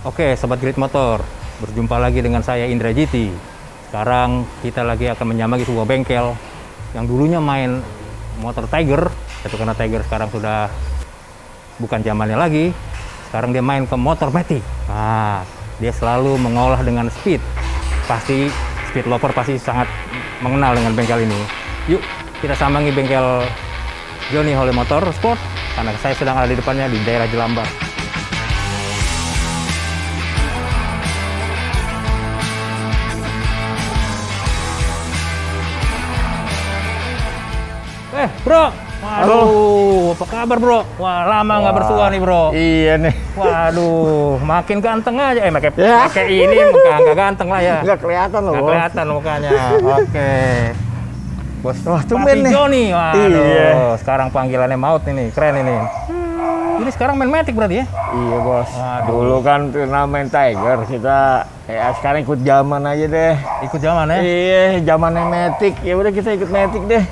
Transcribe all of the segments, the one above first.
Oke, Sobat Grid Motor, berjumpa lagi dengan saya Indra GT. Sekarang kita lagi akan menyambangi sebuah bengkel yang dulunya main motor Tiger, tapi karena Tiger sekarang sudah bukan zamannya lagi, sekarang dia main ke motor Matic. Nah, dia selalu mengolah dengan speed. Pasti speed lover pasti sangat mengenal dengan bengkel ini. Yuk, kita sambangi bengkel Johnny Hole Motorsport, karena saya sedang ada di depannya di daerah Jelambar. Bro, waduh, apa kabar bro? Wah, lama nggak bersua nih bro. Iya nih. Waduh, makin ganteng aja. Pakai ini nggak ganteng lah ya. Nggak kelihatan loh. Nggak kelihatan mukanya. Oke. Bos, wah tumben nih. Johnny, waduh. Iya. Sekarang panggilannya Maut ini, keren ini. Ini sekarang main Matic berarti ya? Iya bos. Waduh. Dulu kan pernah main Tiger, kita sekarang ikut zaman aja deh. Ikut zaman ya? Iya, zamannya Matic. Ya udah kita ikut Matic deh.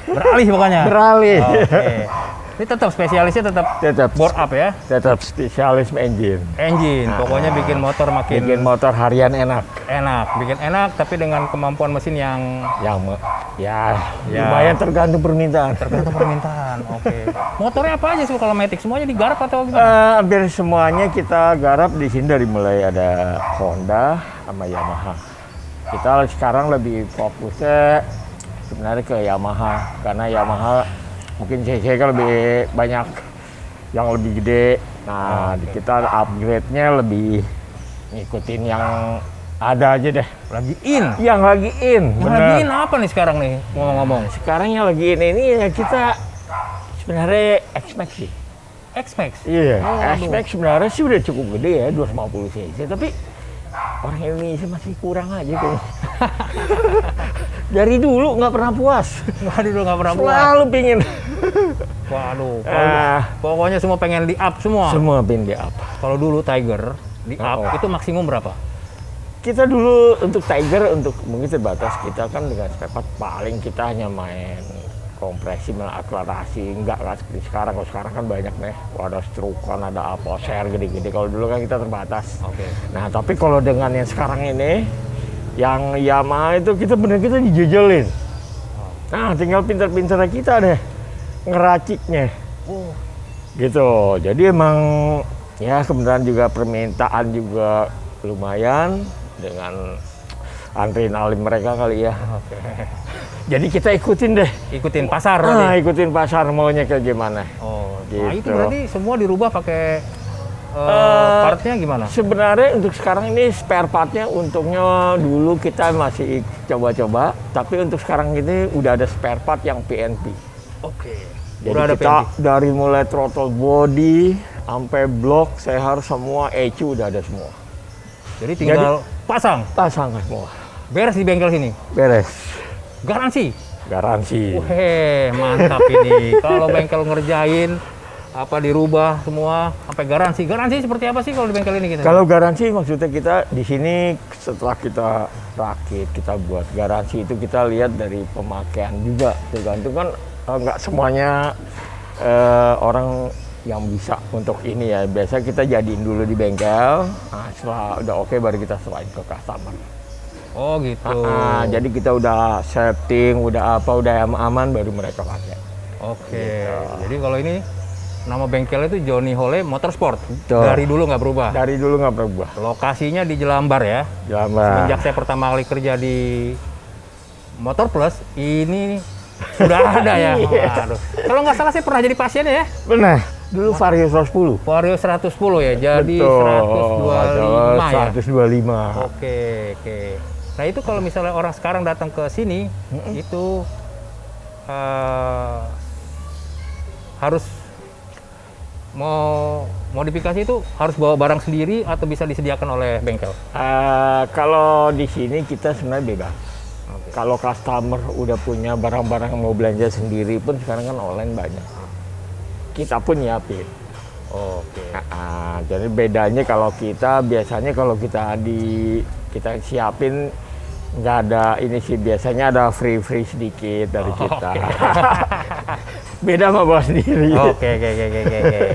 Beralih pokoknya. Beralih. Oke. Ini tetap spesialisnya tetap board up ya? Tetap spesialis engine. Pokoknya bikin motor bikin motor harian enak. Bikin enak tapi dengan kemampuan mesin yang lumayan tergantung permintaan. Oke. Motornya apa aja sih kalau Matic? Semuanya digarap atau gimana? Hampir semuanya kita garap di sini, dari mulai ada Honda sama Yamaha. Kita sekarang lebih fokusnya sebenarnya ke Yamaha, karena Yamaha mungkin cc kan lebih banyak yang lebih gede. Nah, kita upgrade-nya lebih ngikutin yang ada aja deh. Lagi in? Yang lagi in, bener. Lagi in apa nih sekarang nih ngomong-ngomong? Sekarang yang lagi in ini ya kita sebenarnya X-Max sih. X-Max? Iya, X-Max sebenarnya sih udah cukup gede ya, 250 cc, tapi orang Indonesia masih kurang aja kayaknya. Dari dulu nggak pernah puas. Selalu pingin. Waduh, pokoknya semua pengen di up semua. Semua pengen di up. Kalau dulu Tiger di up itu maksimum berapa? Kita dulu untuk Tiger, untuk mungkin terbatas, kita kan dengan spare part paling kita hanya main kompresi, akselerasi, enggak seperti sekarang. Kalau sekarang kan banyak nih, ada strukan, ada apa, share gede-gede. Kalau dulu kan kita terbatas. Oke. Nah, tapi kalau dengan yang sekarang ini, yang Yamaha itu kita dijejelin. Nah, tinggal pinter-pinternya kita deh ngeraciknya. Gitu. Jadi emang ya kebenaran juga permintaan juga lumayan dengan adrenalin mereka kali ya. Oke. Jadi kita ikutin deh. Ikutin pasar. Ikutin pasar maunya kayak gimana. Oh, gitu. Nah itu berarti semua dirubah pakai partnya gimana? Sebenarnya untuk sekarang ini spare partnya, untuknya dulu kita masih coba-coba, tapi untuk sekarang ini udah ada spare part yang PNP. Oke. Jadi udah ada kita PNP. dari mulai throttle body sampai blok, sehar semua, ECU udah ada semua. Jadi tinggal pasang semua. Beres di bengkel sini. Beres. Garansi. Wih, mantap ini. Kalau bengkel ngerjain apa dirubah semua sampai garansi. Garansi seperti apa sih kalau di bengkel ini kita? Kalau garansi maksudnya kita di sini setelah kita rakit, kita buat garansi itu kita lihat dari pemakaian juga. Tergantung kan nggak semuanya orang yang bisa untuk ini ya. Biasa kita jadiin dulu di bengkel. Nah, setelah udah oke baru kita serahin ke customer. Oh gitu. Jadi kita udah setting, udah aman baru mereka pakai. Oke. Jadi kalau ini nama bengkel itu Johnny Hole Motorsport. Betul. Dari dulu nggak berubah. Dari dulu nggak berubah. Lokasinya di Jelambar ya. Jelambar. Semenjak saya pertama kali kerja di Motor Plus, ini sudah ada ya. Waduh. Kalau nggak salah saya pernah jadi pasiennya ya. Benar. Dulu Vario 110. Vario 110 ya. Jadi Betul. 125 ya. 125. Oke. Nah itu kalau misalnya orang sekarang datang ke sini, itu harus mau modifikasi itu harus bawa barang sendiri atau bisa disediakan oleh bengkel? Kalau di sini kita sebenarnya bebas. Kalau customer udah punya barang-barang yang mau belanja sendiri pun sekarang kan online banyak. Kita pun nyiapin. Oke. Jadi bedanya kalau kita biasanya kalau kita siapin Nggak ada ini sih, biasanya ada free sedikit dari kita. Oke. Beda sama bawa sendiri. Oke.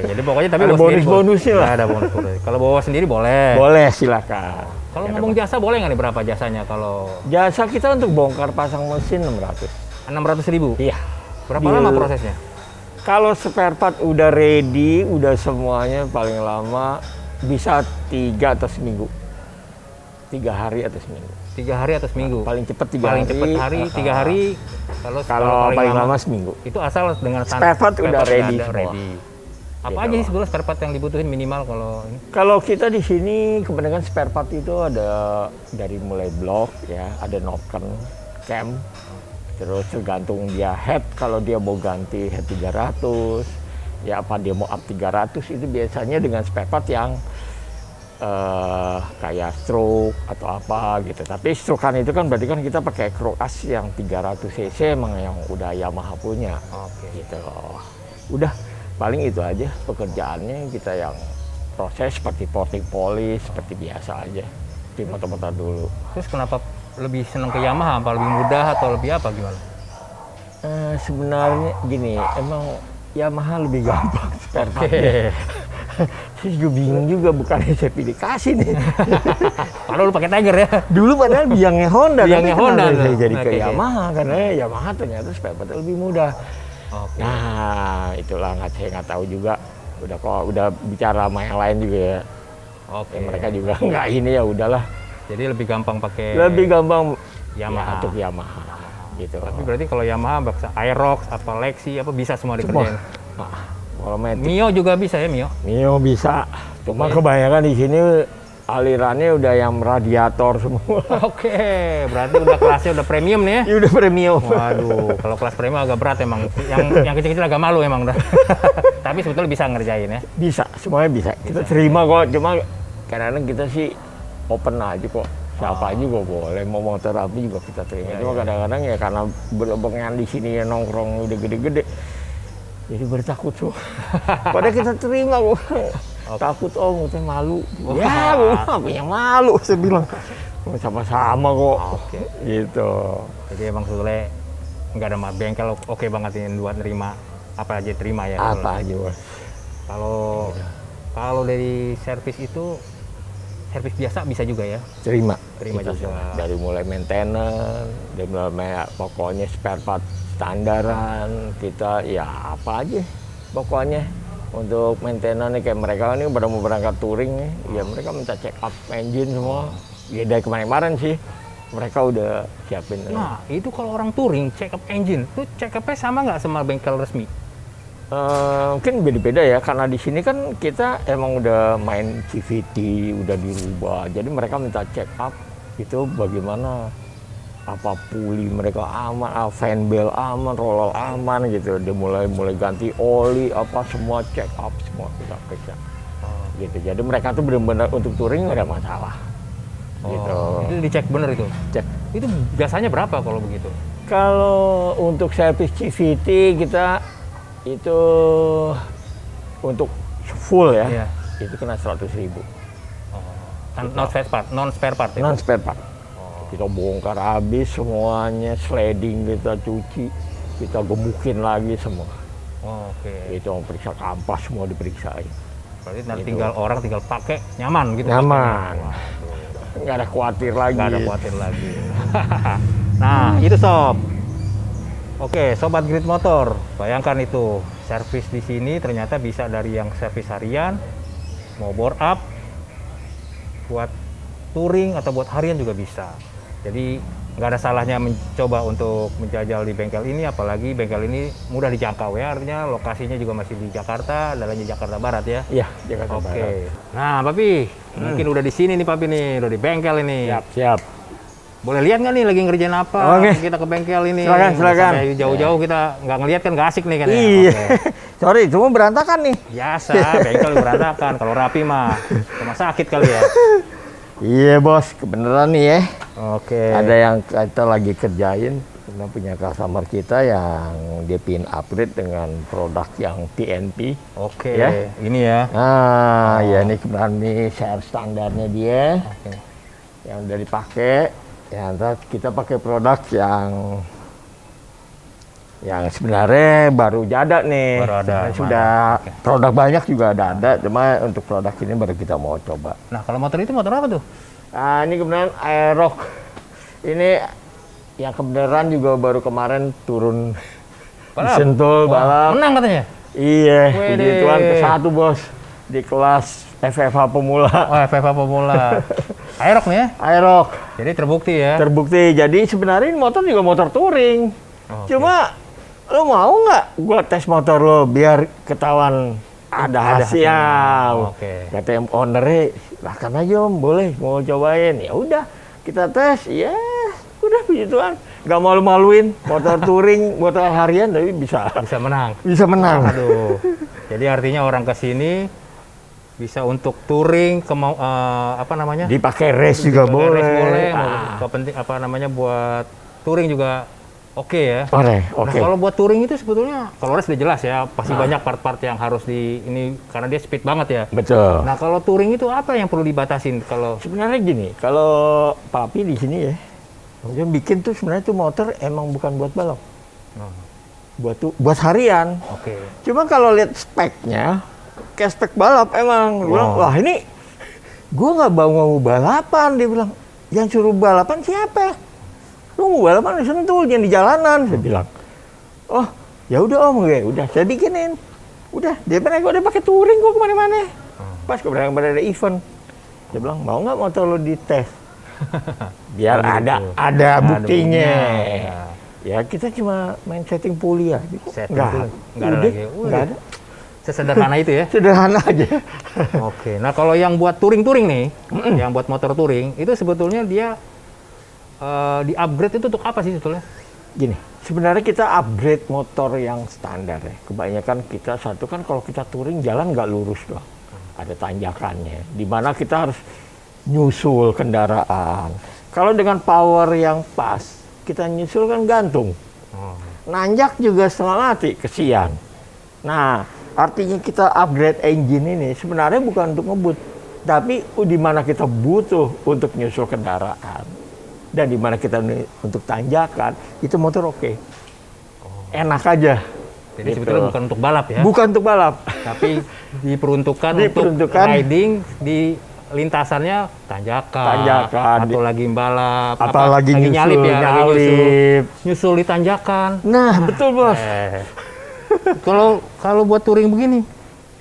Jadi pokoknya tapi Ada bawa sendiri bonus-bonusnya lah. Nggak ada bonus. Kalau bawa sendiri boleh. Boleh, silakan. Kalau ngomong jasa boleh nggak nih, berapa jasanya kalau Jasa kita untuk bongkar pasang mesin 600. 600.000? Iya. Berapa lama prosesnya? Kalau spare part udah ready, udah semuanya paling lama bisa 3 atau seminggu. 3 hari atau seminggu. 3 hari atau seminggu? Paling cepat 3 Paling hari. cepat 3 hari. Kalau paling lama seminggu. Itu asal dengan Spare part udah ready ada, semua. Apa Gitu. aja sih sebetulnya spare part yang dibutuhin minimal kalau ini? Kalau kita di sini kebanyakan spare part itu ada dari mulai blok ya, ada noken, cam, terus tergantung dia head, kalau dia mau ganti head 300, ya apa dia mau up 300, itu biasanya dengan spare part yang kayak stroke atau apa gitu. Tapi strokean itu kan berarti kan kita pakai Croas yang 300 cc emang yang udah Yamaha punya. Oke. Gitu loh. Udah paling itu aja pekerjaannya, kita yang proses seperti porting polish seperti biasa aja di motor-motor dulu. Terus kenapa lebih seneng ke Yamaha? Apa lebih mudah atau lebih apa gimana? Sebenarnya gini, emang Yamaha lebih gampang spare Oke. partnya. Saya juga bingung juga, bukannya saya pilih kasih nih. Padahal lu pakai Tiger ya? Dulu padahal biangnya Honda, Biangnya tapi Honda kenapa saya tuh. jadi ke Oke. Yamaha, karena Yamaha ternyata spare partnya lebih mudah. Oke. Nah, itulah saya nggak tahu juga. Udah bicara sama yang lain juga ya. Oke. Ya, mereka juga nggak ini, ya udahlah. Jadi lebih gampang pakai Lebih gampang Yamaha. ya, untuk Yamaha gitu. Tapi berarti kalau Yamaha bisa Aerox, apa Lexi, apa bisa semua dikerjain? Kalau Matic, Mio juga bisa ya, Mio? Mio bisa. Cuma kebanyakan di sini alirannya udah yang radiator semua. Oke, berarti udah kelasnya udah premium nih ya? Ini udah premium. Waduh, kalau kelas premium agak berat emang. Yang kecil-kecil agak malu emang udah. Tapi sebetulnya bisa ngerjain ya? Bisa, semuanya bisa. Kita terima kok. Cuma kadang-kadang kita sih open aja kok. Siapa aja juga boleh, mau motor apa juga kita terima. Cuma kadang-kadang ya karena berlebengan di sini ya, nongkrong udah gede-gede, jadi bertakut tuh. Padahal kita terima kok. Takut om, kita malu. Ya, apa yang malu? Saya bilang sama-sama kok. Oke. Gitu. Jadi emang sebetulnya nggak ada bengkel oke banget ini buat nerima apa aja terima ya. Apa aja bos? Kalau dari servis itu servis biasa bisa juga ya? Terima Terima kita juga. semua. Dari mulai maintenance, dari mulai pokoknya spare part standaran kita ya apa aja pokoknya. Untuk maintenance kayak mereka ini pada mau berangkat touring nih, ya mereka minta check up engine semua. Ya dari kemarin-kemarin sih mereka udah siapin. Nah, itu kalau orang touring check up engine, itu check up-nya sama nggak sama bengkel resmi? Mungkin beda-beda ya, karena di sini kan kita emang udah main CVT, udah dirubah. Jadi mereka minta check up itu bagaimana, apa puli mereka aman, fan belt aman, roller aman gitu. Dia mulai ganti oli, apa semua check up semua kita periksa. Gitu. Jadi mereka tuh benar-benar untuk touring nggak ada masalah. Gitu. Itu dicek bener itu. Cek. Itu biasanya berapa kalau begitu? Kalau untuk servis CVT kita itu untuk full ya, Iya. itu kena 100.000. Non spare part, itu? Non spare part. Kita bongkar habis semuanya, sliding kita cuci, kita gemukin lagi semua. Oke. Itu periksa kampas semua diperiksain. Berarti nanti tinggal pakai nyaman gitu. Nyaman. Waduh. Nggak ada khawatir lagi. Nggak ada khawatir lagi. Nah, itu sob. Oke, sobat Grid Motor, bayangkan itu servis di sini ternyata bisa dari yang servis harian, mau bore up, buat touring atau buat harian juga bisa. Jadi nggak ada salahnya mencoba untuk menjajal di bengkel ini, apalagi bengkel ini mudah dijangkau ya, artinya lokasinya juga masih di Jakarta, dalamnya Jakarta Barat ya. Iya, Jakarta Oke. Barat. Nah, Papi, mungkin udah di sini nih Papi nih, udah di bengkel ini. Siap. Boleh lihat nggak nih lagi ngerjain apa? Oke. Kita ke bengkel ini. Silakan. Sampai jauh-jauh kita nggak ngelihat kan nggak asik nih kan ya. Iya. Oke. Sorry, cuma berantakan nih. Biasa, bengkel berantakan. Kalau rapi mah rumah sakit kali ya. Iya bos, kebenaran nih ya. Oke. Ada yang kita lagi kerjain, kita punya customer kita yang dia pin upgrade dengan produk yang TNP. Oke. Ya. Ini ya. Nah, ya ini kebenaran nih share standarnya dia Oke. yang udah dipakai. Ya, ntar kita pakai produk yang sebenarnya baru ada nih. Baru ada. Sebenarnya sudah produk banyak juga ada, cuma untuk produk ini baru kita mau coba. Nah, kalau motor itu motor apa tuh? Nah, ini kebenaran Aerox. Ini yang kebenaran juga baru kemarin turun di Sentul balap. Menang katanya? Iya, Wede. puji Tuhan ke-1 bos di kelas FFH pemula. Oh, FFA pemula. Aerox nih ya? Aerox. Jadi terbukti ya? Terbukti. Jadi sebenarnya ini motor juga motor touring. Oke. Cuma lo mau nggak gua tes motor lo biar ketahuan ada hasilnya? Oke. Kata yang ownernya, silahkan aja om, boleh mau cobain. Ya udah, kita tes. Ya, udah puji Tuhan. Nggak malu-maluin, motor touring, motor harian tapi bisa Menang. bisa menang. Aduh. Jadi artinya orang ke sini bisa untuk touring, apa namanya? Dipakai race juga Pakai boleh. race boleh, Ah, penting apa namanya buat touring juga oke ya. boleh, Nah, oke. kalau buat touring itu sebetulnya kalau race udah jelas ya, pasti banyak part-part yang harus ini karena dia speed banget ya. Betul. Nah, kalau touring itu apa yang perlu dibatasin kalau Sebenarnya gini, kalau papi di sini ya, dia bikin tuh sebenarnya tuh motor emang bukan buat balap, buat harian. Oke. Cuma kalau lihat speknya, kayak spek balap emang. Dia bilang, wah ini gue nggak mau balapan. Dia bilang, yang suruh balapan siapa? Lu mau balapan di Sentul, jangan di jalanan. Saya bilang, oh ya udah om, gue udah saya bikinin. Udah, dia bilang gue udah pakai touring gue kemana-mana. Pas kebetulan ada event, dia bilang mau nggak motor lo dites? Biar Oh, gitu. ada buktinya. buktinya. Ya kita cuma main setting puli ya. Setting Nggak puli. Nggak ada udah, lagi. nggak ada. Sesederhana itu ya. Sederhana aja. Oke. Nah, kalau yang buat touring-touring nih, yang buat motor touring, itu sebetulnya dia di-upgrade itu untuk apa sih sebetulnya? Gini, sebenarnya kita upgrade motor yang standar ya. Kebanyakan kita satu kan kalau kita touring jalan nggak lurus doang. Ada tanjakannya. Di mana kita harus nyusul kendaraan. Kalau dengan power yang pas, kita nyusul kan gantung. Nanjak juga setengah mati, kesian. Nah, artinya kita upgrade engine ini sebenarnya bukan untuk ngebut, tapi di mana kita butuh untuk nyusul kendaraan dan di mana kita untuk tanjakan, itu motor oke. Enak aja. Jadi Gitu. sebetulnya bukan untuk balap ya, Bukan untuk balap. tapi diperuntukkan untuk Diperuntukkan. riding di lintasannya tanjakan, Tanjakan. atau lagi balap, Apalagi lagi nyusul, nyalip ya, lagi nyalip. nyusul di tanjakan. Nah, betul bos. Kalau buat touring begini,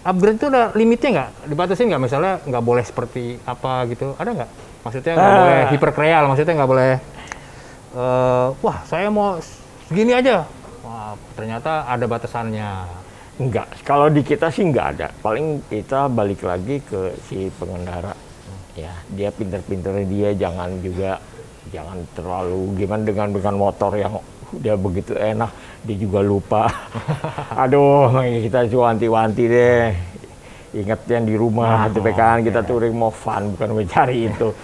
upgrade itu ada limitnya nggak? Dibatasin nggak? Misalnya nggak boleh seperti apa gitu, ada nggak? Maksudnya nggak boleh hiperkreal, maksudnya nggak boleh, wah saya mau segini aja. Wah, ternyata ada batasannya. Enggak, kalau di kita sih enggak ada. Paling kita balik lagi ke si pengendara. Ya, dia pinter-pinternya dia jangan terlalu gimana dengan motor yang dia begitu enak, dia juga lupa. Aduh, kita wanti-wanti deh. Ingat yang di rumah, TPK kita touring mau fun, bukan mencari itu.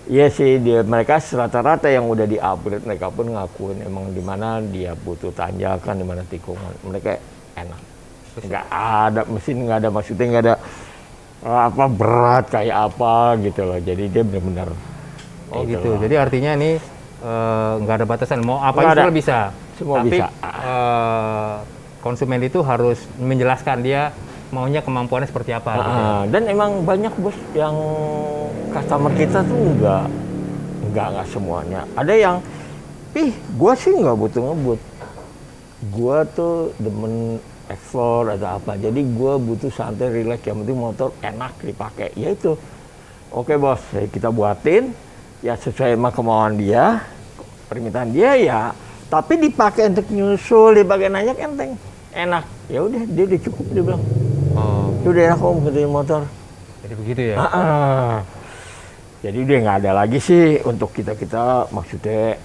Iya sih, mereka rata-rata yang udah di-upgrade, mereka pun ngakuin emang di mana dia butuh tanjakan, di mana tikungan. Mereka enak. Nggak ada mesin, nggak ada maksudnya, nggak ada apa berat kayak apa gitu loh. Jadi dia benar-benar. Oh gitu. Jadi artinya ini nggak ada batasan. Mau apa Nggak aja ada. bisa. Semua Tapi bisa. Konsumen itu harus menjelaskan dia maunya kemampuannya seperti apa. Gitu ya. Dan emang banyak bos yang customer kita tuh nggak semuanya. Ada yang, gua sih nggak butuh ngebut. Gua tuh demen explore atau apa. Jadi gua butuh santai, relax. Yang penting motor enak dipakai. Ya itu. Oke bos, kita buatin ya sesuai sama kemauan dia, permintaan dia ya. Tapi dipakai untuk nyusul, dipakai nanjak enteng, enak. Ya udah, dia udah cukup dia bilang. Oh, Itu udah enak om ketiin motor. jadi begitu ya. Jadi udah nggak ada lagi sih untuk kita maksudnya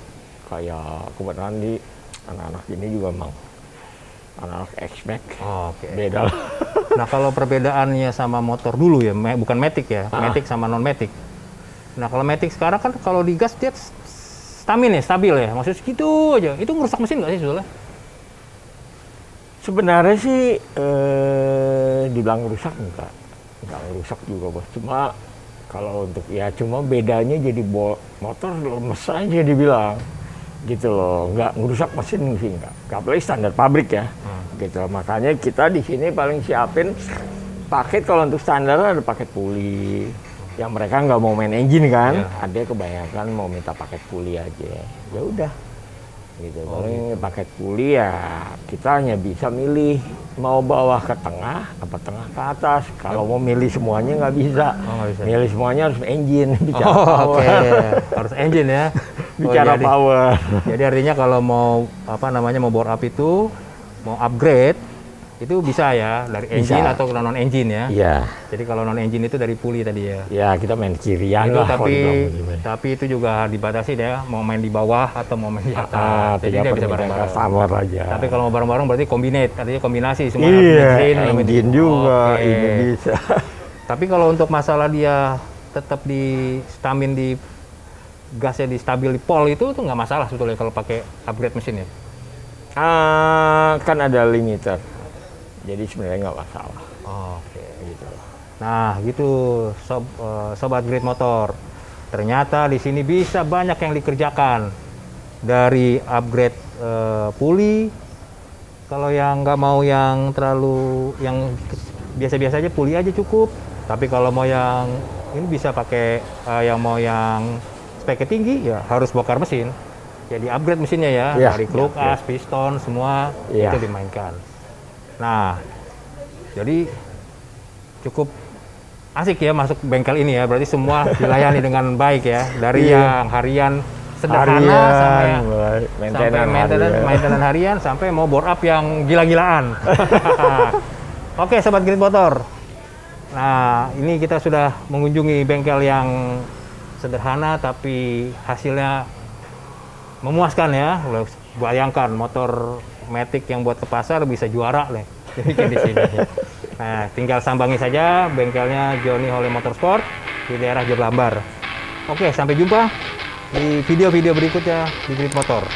kayak kebetulan di anak-anak ini juga emang anak-anak X-Max Oke. beda lah. Nah kalau perbedaannya sama motor dulu ya, bukan Matic ya, Matic sama non Matic. Nah kalau Matic sekarang kan kalau digas dia stabil ya, maksudnya segitu aja. Itu merusak mesin nggak sih sebetulnya? Sebenarnya sih dibilang rusak enggak rusak juga bos. Cuma Kalau untuk ya cuma bedanya jadi motor lemes aja dibilang gitu loh, nggak ngerusak mesin sih nggak apalagi standar pabrik ya. Gitu, makanya kita di sini paling siapin paket. Kalau untuk standar ada paket puli yang mereka nggak mau main engine kan. Ada kebanyakan mau minta paket puli aja, ya udah gitu. Paling paket puli ya kita hanya bisa milih mau bawah ke tengah apa tengah ke atas. Kalau mau milih semuanya nggak bisa. Milih semuanya harus engine. Bicara power. Harus engine ya. Bicara power. Jadi artinya kalau mau mau bore up itu mau upgrade itu bisa ya dari engine atau non engine ya. Iya. Jadi kalau non engine itu dari puli tadi ya. Ya kita main kirian itu lah. Tapi itu juga dibatasi ya, mau main di bawah atau mau main di atas. Jadi dia bisa bareng-bareng. Sama aja. Tapi kalau mau bareng-bareng berarti combinate, artinya kombinasi semua. Iya. Engine juga ini bisa. Tapi kalau untuk masalah dia tetap di stamin di gasnya di stabil di pol itu tuh nggak masalah sebetulnya kalau pakai upgrade mesin ya. Kan ada limiter, jadi sebenarnya nggak masalah. Oke. Gitu. Nah, gitu sobat Grid Motor. Ternyata di sini bisa banyak yang dikerjakan dari upgrade puli. Kalau yang nggak mau yang terlalu yang biasa-biasa aja puli aja cukup. Tapi kalau mau yang ini bisa pakai yang mau yang speknya tinggi ya harus bongkar mesin. Jadi upgrade mesinnya ya, dari kruk as, piston, semua itu dimainkan. Nah, jadi cukup asik ya masuk bengkel ini ya, berarti semua dilayani dengan baik ya, dari yang harian sederhana sampai maintenance harian sampai mau bore up yang gila-gilaan. Oke, sobat Grid Motor. Nah, ini kita sudah mengunjungi bengkel yang sederhana tapi hasilnya memuaskan ya. Bayangkan motor Matic yang buat ke pasar bisa juara nih. Jadi di sini. Nah, tinggal sambangi saja bengkelnya Johnny Holley Motorsport di daerah Jelambar. Oke, sampai jumpa di video-video berikutnya di Grid Motor.